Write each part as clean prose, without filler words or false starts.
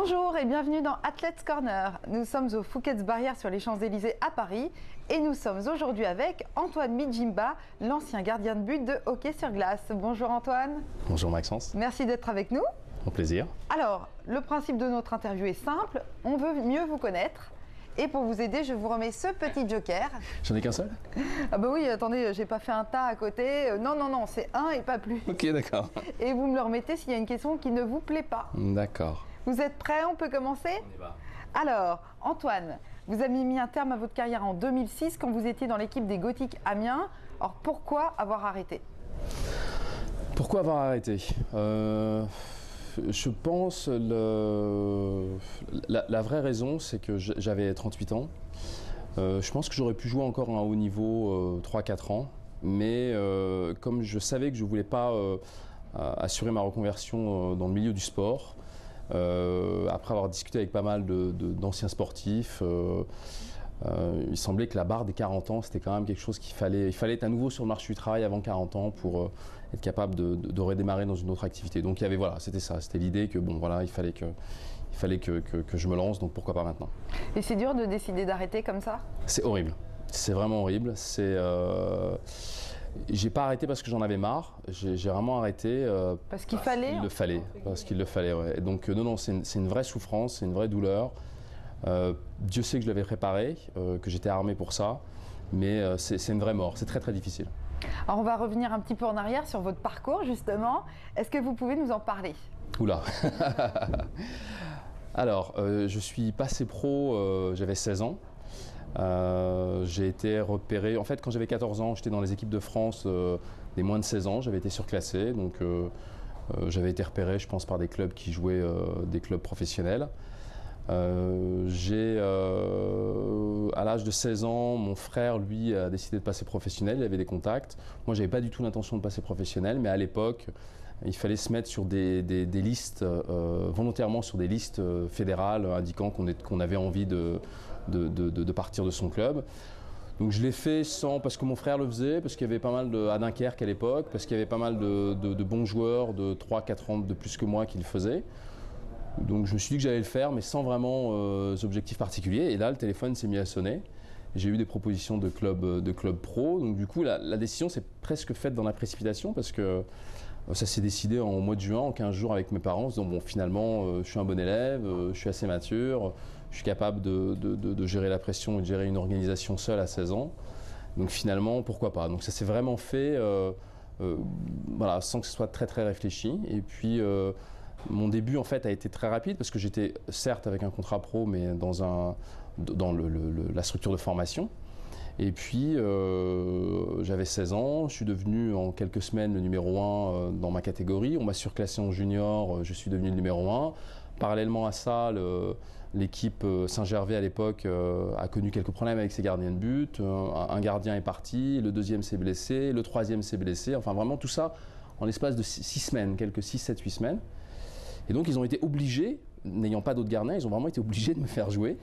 Bonjour et bienvenue dans Athletes Corner. Nous sommes au Fouquet's Barrière sur les Champs-Élysées à Paris et nous sommes aujourd'hui avec Antoine Mijimba, l'ancien gardien de but de hockey sur glace. Bonjour Antoine. Bonjour Maxence. Merci d'être avec nous. Au plaisir. Alors, le principe de notre interview est simple, on veut mieux vous connaître. Et pour vous aider, je vous remets ce petit joker. J'en ai qu'un seul? Ah bah oui, attendez, j'ai pas fait un tas à côté. Non, c'est un et pas plus. Ok, d'accord. Et vous me le remettez s'il y a une question qui ne vous plaît pas. D'accord. Vous êtes prêts? On peut commencer? On y va. Alors, Antoine, vous avez mis un terme à votre carrière en 2006 quand vous étiez dans l'équipe des Gothiques Amiens. Alors, pourquoi avoir arrêté? Pourquoi avoir arrêté? Je pense la vraie raison, c'est que j'avais 38 ans. Je pense que j'aurais pu jouer encore à un haut niveau 3-4 ans. Mais comme je savais que je ne voulais pas assurer ma reconversion dans le milieu du sport, après avoir discuté avec pas mal d'anciens sportifs, il semblait que la barre des 40 ans, c'était quand même quelque chose il fallait être à nouveau sur le marché du travail avant 40 ans pour être capable de redémarrer dans une autre activité. Donc il y avait, voilà, c'était ça, c'était l'idée que bon voilà, il fallait que je me lance, donc pourquoi pas maintenant. Et c'est dur de décider d'arrêter comme ça? C'est horrible, c'est vraiment horrible. J'ai pas arrêté parce que j'en avais marre, j'ai vraiment arrêté parce qu'il fallait. Parce qu'il le fallait, ouais. Et donc non, c'est une vraie souffrance, c'est une vraie douleur. Dieu sait que je l'avais préparé, que j'étais armé pour ça, mais c'est une vraie mort, c'est très très difficile. Alors on va revenir un petit peu en arrière sur votre parcours justement. Est-ce que vous pouvez nous en parler? Oula. Alors, je suis passé pro, j'avais 16 ans. J'ai été repéré, en fait quand j'avais 14 ans, j'étais dans les équipes de France des moins de 16 ans, j'avais été surclassé, donc j'avais été repéré je pense par des clubs qui jouaient des clubs professionnels. À l'âge de 16 ans, mon frère, lui, a décidé de passer professionnel, il avait des contacts. Moi, j'avais pas du tout l'intention de passer professionnel, mais à l'époque, il fallait se mettre sur des listes, volontairement sur des listes fédérales indiquant qu'on avait envie de partir de son club. Donc je l'ai fait parce que mon frère le faisait, parce qu'il y avait pas mal à Dunkerque à l'époque, parce qu'il y avait pas mal de bons joueurs de 3-4 ans de plus que moi qui le faisaient. Donc je me suis dit que j'allais le faire, mais sans vraiment objectif particulier. Et là, le téléphone s'est mis à sonner. J'ai eu des propositions de clubs pro. Donc du coup, la décision s'est presque faite dans la précipitation parce que ça s'est décidé en mois de juin, en 15 jours avec mes parents. En se disant, bon, finalement, je suis un bon élève, je suis assez mature, je suis capable de gérer la pression et de gérer une organisation seule à 16 ans. Donc finalement, pourquoi pas? Donc ça s'est vraiment fait voilà, sans que ce soit très très réfléchi. Et puis mon début en fait a été très rapide parce que j'étais certes avec un contrat pro mais dans la structure de formation. Et puis j'avais 16 ans, je suis devenu en quelques semaines le numéro 1 dans ma catégorie. On m'a surclassé en junior, je suis devenu le numéro 1. Parallèlement à ça, l'équipe Saint-Gervais à l'époque a connu quelques problèmes avec ses gardiens de but. Un gardien est parti, le deuxième s'est blessé, le troisième s'est blessé. Enfin vraiment tout ça en l'espace de 6 semaines, quelques 6, 7, 8 semaines. Et donc ils ont été obligés, n'ayant pas d'autres gardiens, ils ont vraiment été obligés de me faire jouer.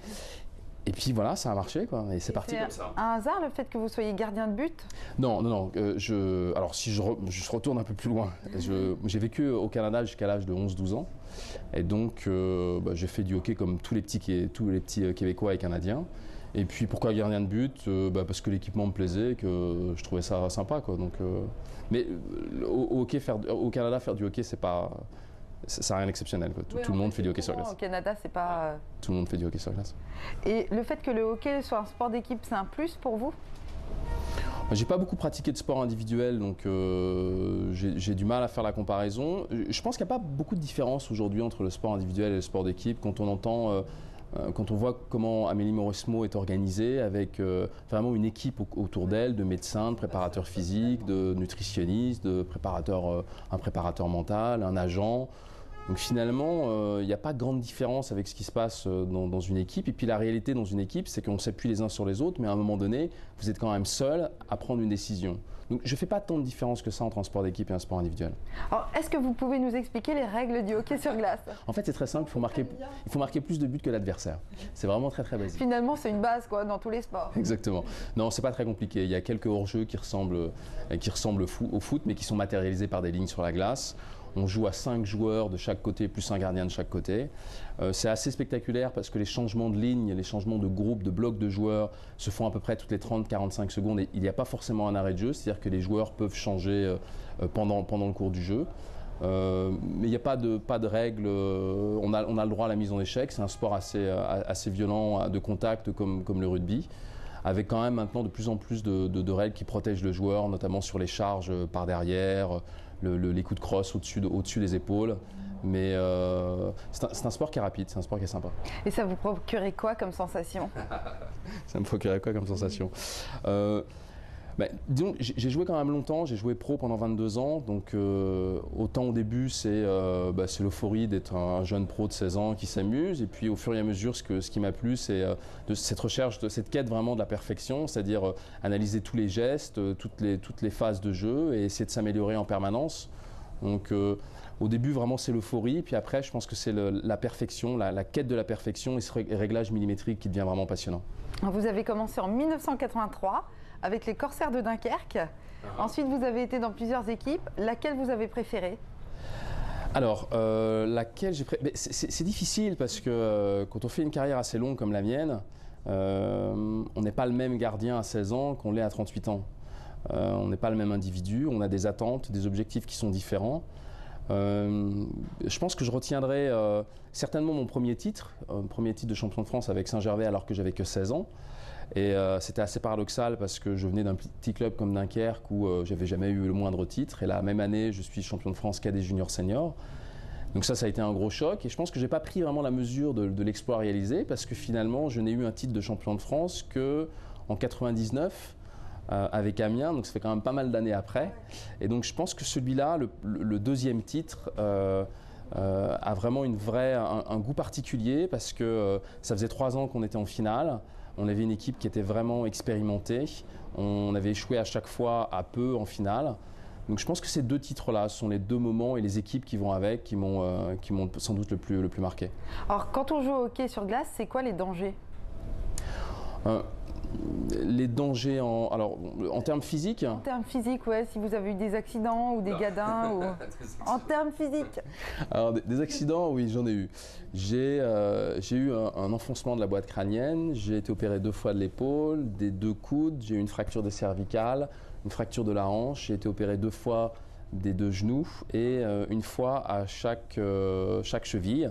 Et puis voilà, ça a marché quoi, et c'est parti comme ça. C'est un hasard le fait que vous soyez gardien de but? Non. Alors si je retourne un peu plus loin, j'ai vécu au Canada jusqu'à l'âge de 11-12 ans. Et donc j'ai fait du hockey comme tous les petits Québécois et Canadiens. Et puis pourquoi gardien de but? Parce que l'équipement me plaisait et que je trouvais ça sympa quoi. Donc, mais au Canada, faire du hockey, c'est pas... Ça n'a rien d'exceptionnel. Oui, tout le monde fait du hockey sur glace. Au Canada, c'est pas... Tout le monde fait du hockey sur glace. Et le fait que le hockey soit un sport d'équipe, c'est un plus pour vous? J'ai pas beaucoup pratiqué de sport individuel, donc j'ai du mal à faire la comparaison. Je pense qu'il n'y a pas beaucoup de différence aujourd'hui entre le sport individuel et le sport d'équipe. Quand on voit comment Amélie Mauresmo est organisée avec vraiment une équipe autour d'elle, de médecins, de préparateurs physiques, de nutritionnistes, un préparateur mental, un agent. Donc finalement, il n'y a pas grande différence avec ce qui se passe dans une équipe. Et puis la réalité dans une équipe, c'est qu'on s'appuie les uns sur les autres, mais à un moment donné, vous êtes quand même seul à prendre une décision. Donc je ne fais pas tant de différence que ça entre un sport d'équipe et un sport individuel. Alors, est-ce que vous pouvez nous expliquer les règles du hockey sur glace? En fait, c'est très simple, il faut marquer plus de buts que l'adversaire. C'est vraiment très très basique. Finalement, c'est une base quoi, dans tous les sports. Exactement. Non, c'est pas très compliqué. Il y a quelques hors-jeux qui ressemblent au foot, mais qui sont matérialisés par des lignes sur la glace. On joue à 5 joueurs de chaque côté, plus un gardien de chaque côté. C'est assez spectaculaire parce que les changements de ligne, les changements de groupe, de blocs de joueurs se font à peu près toutes les 30-45 secondes et il n'y a pas forcément un arrêt de jeu, c'est-à-dire que les joueurs peuvent changer pendant le cours du jeu. Mais il n'y a pas de règles, on a le droit à la mise en échec, c'est un sport assez violent de contact comme le rugby, avec quand même maintenant de plus en plus de règles qui protègent le joueur, notamment sur les charges par derrière, les coups de crosse au-dessus des épaules. Mais c'est un sport qui est rapide, c'est un sport qui est sympa. Et ça vous procurait quoi comme sensation? Ça me procurait quoi comme sensation? Disons, j'ai joué quand même longtemps, j'ai joué pro pendant 22 ans, donc autant au début c'est l'euphorie d'être un jeune pro de 16 ans qui s'amuse, et puis au fur et à mesure ce qui m'a plu c'est de cette recherche, de cette quête vraiment de la perfection, c'est-à-dire analyser tous les gestes, toutes les phases de jeu et essayer de s'améliorer en permanence. Donc au début vraiment c'est l'euphorie, puis après je pense que c'est la perfection, la quête de la perfection et ce réglage millimétrique qui devient vraiment passionnant. Vous avez commencé en 1983 avec les Corsaires de Dunkerque. Ensuite, vous avez été dans plusieurs équipes. Laquelle vous avez préférée? Alors, laquelle j'ai préférée? C'est difficile parce que quand on fait une carrière assez longue comme la mienne, on n'est pas le même gardien à 16 ans qu'on l'est à 38 ans. On n'est pas le même individu, on a des attentes, des objectifs qui sont différents. Je pense que je retiendrai certainement mon premier titre de champion de France avec Saint-Gervais alors que j'avais que 16 ans. Et c'était assez paradoxal parce que je venais d'un petit club comme Dunkerque où j'avais jamais eu le moindre titre. Et la même année, je suis champion de France cadet junior senior. Donc ça a été un gros choc. Et je pense que j'ai pas pris vraiment la mesure de l'exploit réalisé parce que finalement, je n'ai eu un titre de champion de France que en 99 avec Amiens. Donc ça fait quand même pas mal d'années après. Et donc je pense que celui-là, le deuxième titre, a vraiment un goût particulier parce que ça faisait 3 ans qu'on était en finale. On avait une équipe qui était vraiment expérimentée. On avait échoué à chaque fois à peu en finale. Donc je pense que ces 2 titres-là sont les 2 moments et les équipes qui vont avec qui m'ont sans doute le plus marqué. Alors quand on joue au hockey sur glace, c'est quoi les dangers? Les dangers en termes physiques? En termes physiques, ouais, si vous avez eu des accidents ou des gadins ou... En termes physiques? Alors des accidents, oui, j'en ai eu. J'ai eu un enfoncement de la boîte crânienne, j'ai été opéré 2 fois de l'épaule, des 2 coudes, j'ai eu une fracture des cervicales, une fracture de la hanche, j'ai été opéré 2 fois des 2 genoux et 1 fois à chaque cheville.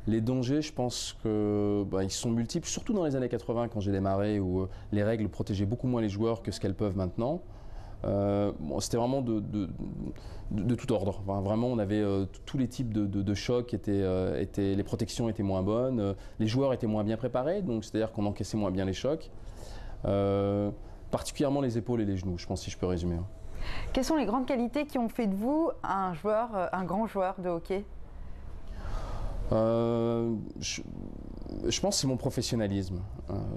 Les dangers, je pense qu'ils sont multiples, surtout dans les années 80 quand j'ai démarré où les règles protégeaient beaucoup moins les joueurs que ce qu'elles peuvent maintenant. C'était vraiment de tout ordre. Enfin, vraiment, on avait tous les types de chocs, les protections étaient moins bonnes, les joueurs étaient moins bien préparés, donc c'est-à-dire qu'on encaissait moins bien les chocs. Particulièrement les épaules et les genoux, je pense, si je peux résumer. Quelles sont les grandes qualités qui ont fait de vous un grand joueur de hockey? Je pense que c'est mon professionnalisme.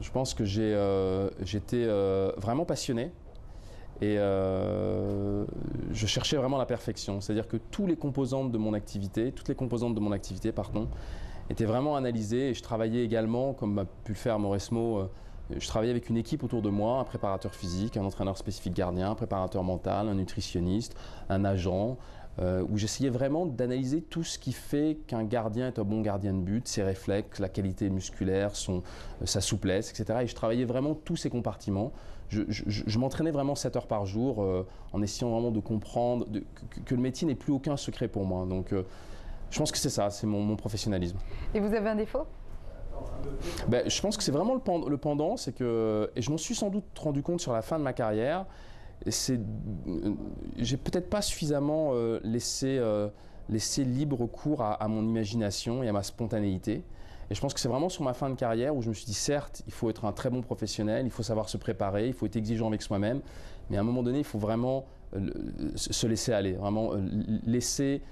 Je pense que j'étais vraiment passionné et je cherchais vraiment la perfection. C'est-à-dire que toutes les composantes de mon activité, étaient vraiment analysées et je travaillais également, comme a pu le faire Mauresmo, je travaillais avec une équipe autour de moi, un préparateur physique, un entraîneur spécifique gardien, un préparateur mental, un nutritionniste, un agent, où j'essayais vraiment d'analyser tout ce qui fait qu'un gardien est un bon gardien de but, ses réflexes, la qualité musculaire, sa souplesse, etc. Et je travaillais vraiment tous ces compartiments. Je m'entraînais vraiment 7 heures par jour en essayant vraiment de comprendre que le métier n'est plus aucun secret pour moi. Donc je pense que c'est ça, c'est mon professionnalisme. Et vous avez un défaut? Je pense que c'est vraiment le pendant, c'est que, et je m'en suis sans doute rendu compte sur la fin de ma carrière, j'ai peut-être pas suffisamment laissé libre cours à mon imagination et à ma spontanéité. Et je pense que c'est vraiment sur ma fin de carrière où je me suis dit, certes, il faut être un très bon professionnel, il faut savoir se préparer, il faut être exigeant avec soi-même, mais à un moment donné, il faut vraiment se laisser aller, vraiment laisser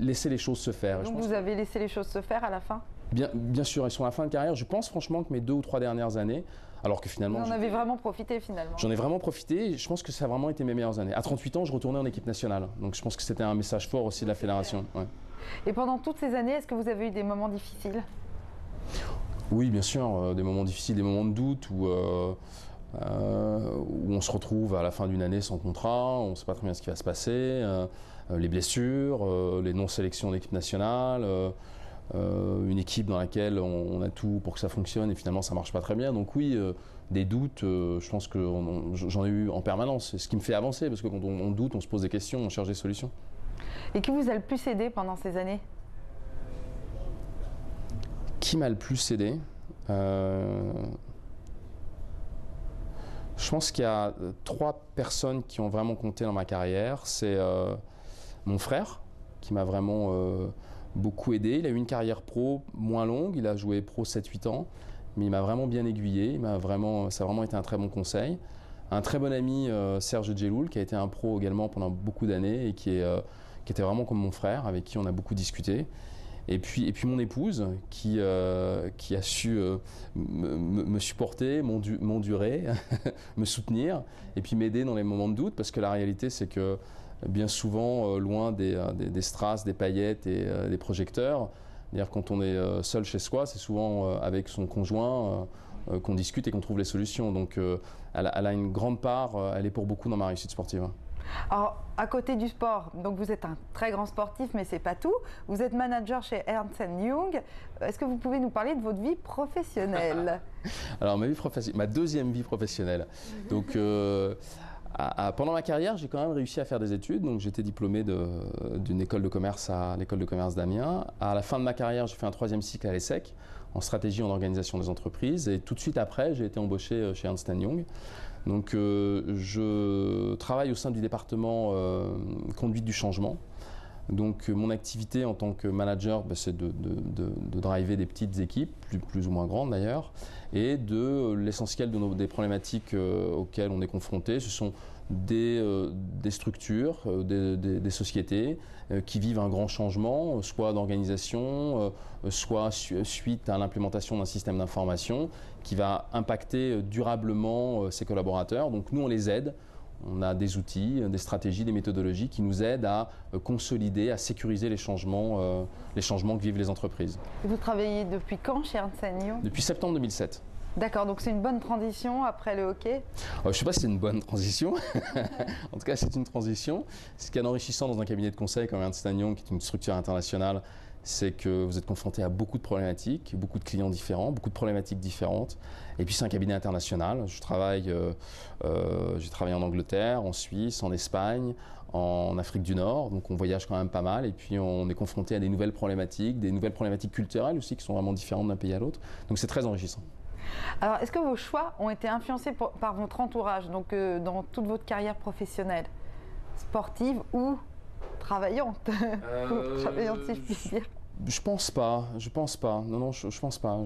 les choses se faire. Donc vous avez laissé les choses se faire à la fin? Bien sûr, et sur la fin de carrière, je pense franchement que mes 2 ou 3 dernières années, alors que finalement... Vous en avez vraiment profité finalement? J'en ai vraiment profité et je pense que ça a vraiment été mes meilleures années. À 38 ans, je retournais en équipe nationale, donc je pense que c'était un message fort aussi de la fédération. Ouais. Et pendant toutes ces années, est-ce que vous avez eu des moments difficiles? Oui, bien sûr, des moments difficiles, des moments de doute où on se retrouve à la fin d'une année sans contrat, on ne sait pas très bien ce qui va se passer. les blessures, les non-sélections d'équipe nationale, une équipe dans laquelle on a tout pour que ça fonctionne et finalement ça marche pas très bien. Donc oui, des doutes, je pense que j'en ai eu en permanence. C'est ce qui me fait avancer parce que quand on doute, on se pose des questions, on cherche des solutions. Et qui vous a le plus aidé pendant ces années? Qui m'a le plus aidé? Je pense qu'il y a 3 personnes qui ont vraiment compté dans ma carrière. C'est mon frère, qui m'a vraiment beaucoup aidé. Il a eu une carrière pro moins longue, il a joué pro 7-8 ans, mais il m'a vraiment bien aiguillé, ça a vraiment été un très bon conseil. Un très bon ami, Serge Djeloul, qui a été un pro également pendant beaucoup d'années et qui était vraiment comme mon frère, avec qui on a beaucoup discuté. Et puis mon épouse qui a su me supporter, m'endurer, me soutenir et puis m'aider dans les moments de doute, parce que la réalité c'est que bien souvent, loin des strass, des paillettes et des projecteurs, c'est-à-dire quand on est seul chez soi, c'est souvent avec son conjoint qu'on discute et qu'on trouve les solutions. Donc elle a une grande part, elle est pour beaucoup dans ma réussite sportive. Alors, à côté du sport, donc vous êtes un très grand sportif, mais c'est pas tout. Vous êtes manager chez Ernst & Young. Est-ce que vous pouvez nous parler de votre vie professionnelle? Alors, ma deuxième vie professionnelle. Donc, pendant ma carrière, j'ai quand même réussi à faire des études. Donc, j'étais diplômé d'une école de commerce à l'école de commerce d'Amiens. À la fin de ma carrière, j'ai fait un 3e cycle à l'ESSEC en stratégie en organisation des entreprises. Et tout de suite après, j'ai été embauché chez Ernst & Young. Donc je travaille au sein du département conduite du changement. Donc mon activité en tant que manager, c'est de driver des petites équipes, plus ou moins grandes d'ailleurs, et l'essentiel des problématiques auxquelles on est confronté, ce sont des structures, des sociétés qui vivent un grand changement, soit d'organisation, soit suite à l'implémentation d'un système d'information qui va impacter durablement ses collaborateurs. Donc nous, on les aide. On a des outils, des stratégies, des méthodologies qui nous aident à consolider, à sécuriser les changements que vivent les entreprises. Et vous travaillez depuis quand chez Ernst & Young? Depuis septembre 2007. D'accord, donc c'est une bonne transition après le hockey? Je ne sais pas si c'est une bonne transition. En tout cas, c'est une transition. Ce qui est enrichissant dans un cabinet de conseil comme Ernst & Young, qui est une structure internationale, c'est que vous êtes confronté à beaucoup de problématiques, beaucoup de clients différents, beaucoup de problématiques différentes. Et puis c'est un cabinet international. J'ai travaillé en Angleterre, en Suisse, en Espagne, en Afrique du Nord. Donc on voyage quand même pas mal. Et puis on est confronté à des nouvelles problématiques culturelles aussi qui sont vraiment différentes d'un pays à l'autre. Donc c'est très enrichissant. Alors, est-ce que vos choix ont été influencés par votre entourage, donc dans toute votre carrière professionnelle, sportive ou travaillante, travaillante si je puis dire? Je pense pas. Non, je pense pas.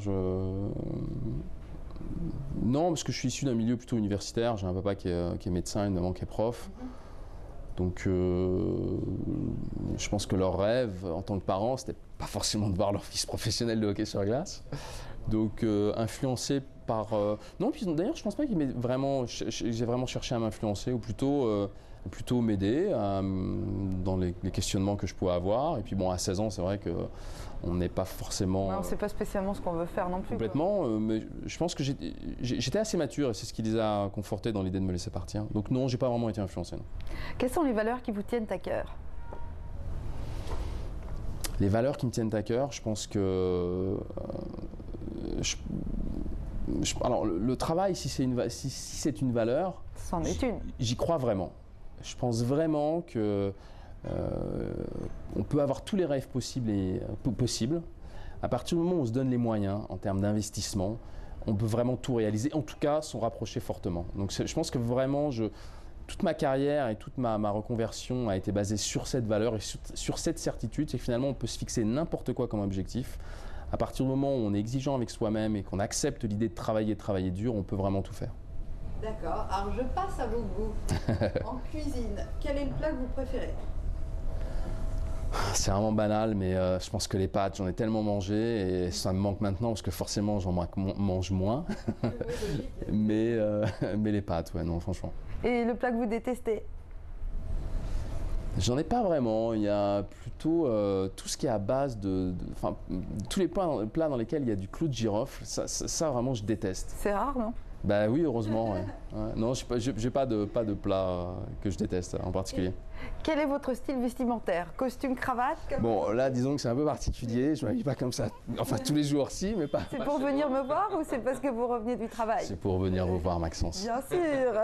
Non, parce que je suis issu d'un milieu plutôt universitaire. J'ai un papa qui est médecin, une maman qui est prof. Donc, je pense que leur rêve en tant que parent, c'était pas forcément de voir leur fils professionnel de hockey sur glace. Donc, influencé par. Non, puis d'ailleurs, je pense pas qu'il j'ai vraiment cherché à m'influencer, ou plutôt m'aider dans les questionnements que je pouvais avoir. Et puis bon, à 16 ans, c'est vrai qu'on n'est pas forcément... on ne sait pas spécialement ce qu'on veut faire non plus. Complètement, mais je pense que j'étais assez mature et c'est ce qui les a confortés dans l'idée de me laisser partir. Donc non, j'ai pas vraiment été influencé. Non. Quelles sont les valeurs qui vous tiennent à cœur? Les valeurs qui me tiennent à cœur, je pense que... alors, le travail, si c'est une valeur, c'en est une. J'y crois vraiment. Je pense vraiment que on peut avoir tous les rêves possibles À partir du moment où on se donne les moyens en termes d'investissement, on peut vraiment tout réaliser, en tout cas s'en rapprocher fortement. Donc je pense que vraiment, toute ma carrière et toute ma reconversion a été basée sur cette valeur et sur cette certitude, c'est que finalement on peut se fixer n'importe quoi comme objectif. À partir du moment où on est exigeant avec soi-même et qu'on accepte l'idée de travailler dur, on peut vraiment tout faire. D'accord, alors je passe à vos goûts. En cuisine, quel est le plat que vous préférez? C'est vraiment banal, mais je pense que les pâtes, j'en ai tellement mangé et ça me manque maintenant parce que forcément j'en mange moins. mais les pâtes, ouais, non, franchement. Et le plat que vous détestez? J'en ai pas vraiment. Il y a plutôt tout ce qui est à base tous les plats dans lesquels il y a du clou de girofle. Ça vraiment, je déteste. C'est rare, non? Bah oui, heureusement. Ouais. Ouais. Non, j'ai pas de plat que je déteste en particulier. Quel est votre style vestimentaire? Costume, cravate Bon, là, disons que c'est un peu particulier. Je ne m'habille pas comme ça. Enfin, tous les jours, si, mais pas. C'est pour venir me voir ou c'est parce que vous revenez du travail? C'est pour venir vous voir, Maxence. Bien sûr.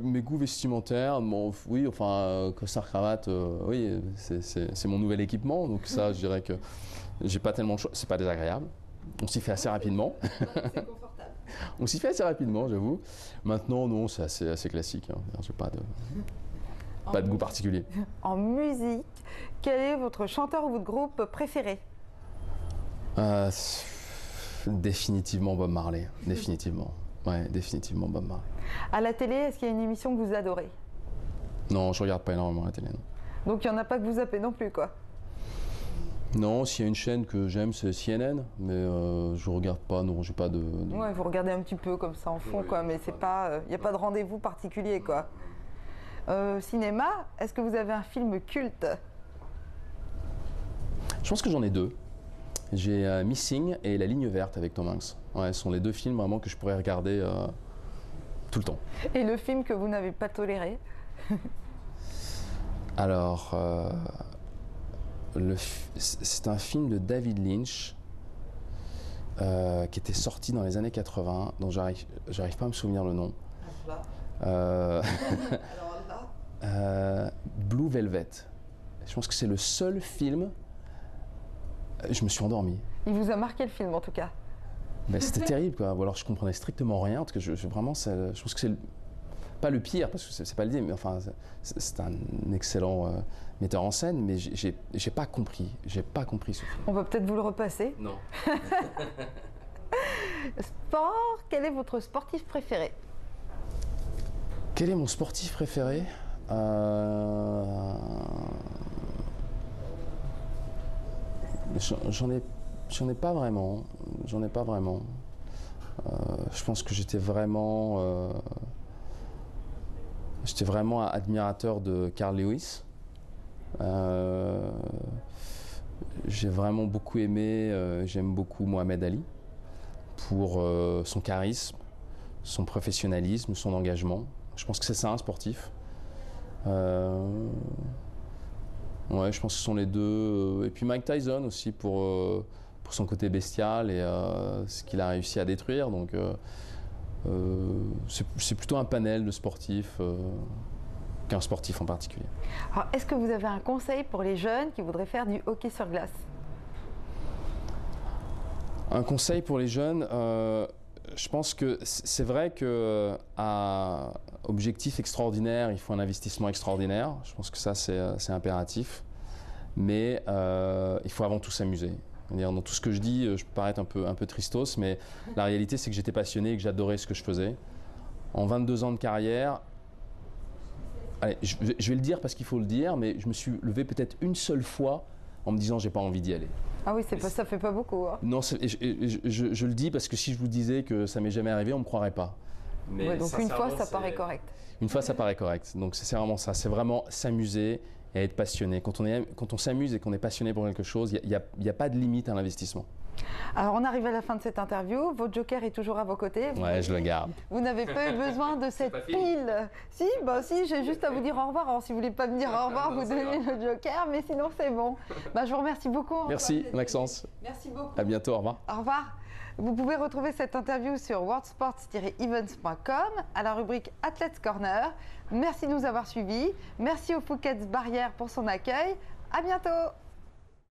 Mes goûts vestimentaires, bon, oui, enfin, costard, cravate, oui, c'est mon nouvel équipement. Donc ça, je dirais que j'ai pas tellement de choix. C'est pas désagréable. On s'y fait assez rapidement. C'est confortable. On s'y fait assez rapidement, j'avoue. Maintenant, non, c'est assez classique. Hein. J'ai pas de goût particulier. En musique, quel est votre chanteur ou votre groupe préféré? Définitivement Bob Marley. Définitivement. Ouais, définitivement Bob Marley. À la télé, est-ce qu'il y a une émission que vous adorez? Non, je regarde pas énormément la télé. Non. Donc il n'y en a pas que vous zappez non plus, quoi. Non, s'il y a une chaîne que j'aime, c'est CNN, mais je regarde pas, non, j'ai pas de... Ouais, vous regardez un petit peu comme ça en fond, quoi, mais c'est pas, il n'y a pas de rendez-vous particulier, quoi. Cinéma, est-ce que vous avez un film culte? Je pense que j'en ai deux. J'ai Missing et La Ligne Verte avec Tom Hanks. Ouais, ce sont les deux films vraiment que je pourrais regarder tout le temps. Et le film que vous n'avez pas toléré? Alors, c'est un film de David Lynch qui était sorti dans les années 80, dont j'arrive pas à me souvenir le nom. Alors là Blue Velvet. Je pense que c'est le seul film. Je me suis endormi. Il vous a marqué le film en tout cas? Ben, c'était terrible, quoi. Ou alors je comprenais strictement rien, parce que je pense que c'est pas le pire, parce que c'est pas le dire, mais enfin, c'est un excellent metteur en scène, mais j'ai pas compris ce film. On va peut-être vous le repasser. Non. Sport, quel est votre sportif préféré? Quel est mon sportif préféré? J'en ai pas vraiment. Je pense que j'étais vraiment admirateur de Carl Lewis. J'ai vraiment beaucoup aimé, j'aime beaucoup Mohamed Ali pour son charisme, son professionnalisme, son engagement. Je pense que c'est ça un sportif. Ouais, je pense que ce sont les deux. Et puis Mike Tyson aussi pour son côté bestial et ce qu'il a réussi à détruire. Donc c'est plutôt un panel de sportifs qu'un sportif en particulier. Alors, est-ce que vous avez un conseil pour les jeunes qui voudraient faire du hockey sur glace? Un conseil pour les jeunes, je pense que c'est vrai qu'à objectif extraordinaire, il faut un investissement extraordinaire. Je pense que ça, c'est impératif. Mais il faut avant tout s'amuser. Dans tout ce que je dis, je peux paraître un peu tristos, mais la réalité, c'est que j'étais passionné et que j'adorais ce que je faisais. En 22 ans de carrière, allez, je vais le dire parce qu'il faut le dire, mais je me suis levé peut-être une seule fois en me disant j'ai pas envie d'y aller. Ah oui, ça fait pas beaucoup. Hein. Non, je le dis parce que si je vous disais que ça m'est jamais arrivé, on me croirait pas. Mais ouais, donc une fois, ça paraît correct. Une fois, ça paraît correct. Donc c'est vraiment ça. C'est vraiment s'amuser et être passionné. Quand on s'amuse et qu'on est passionné pour quelque chose, il n'y a pas de limite à l'investissement. Alors on arrive à la fin de cette interview. Votre joker est toujours à vos côtés. Ouais, je le garde. Vous n'avez pas eu besoin de cette pile. Si, j'ai juste à vous dire au revoir. Alors si vous voulez pas me dire au revoir, vous donnez le joker, mais sinon c'est bon. Je vous remercie beaucoup. Merci Maxence. Merci beaucoup. À bientôt, au revoir. Au revoir. Vous pouvez retrouver cette interview sur worldsports-events.com à la rubrique Athletes Corner. Merci de nous avoir suivis. Merci au Phuket Barrière pour son accueil. À bientôt.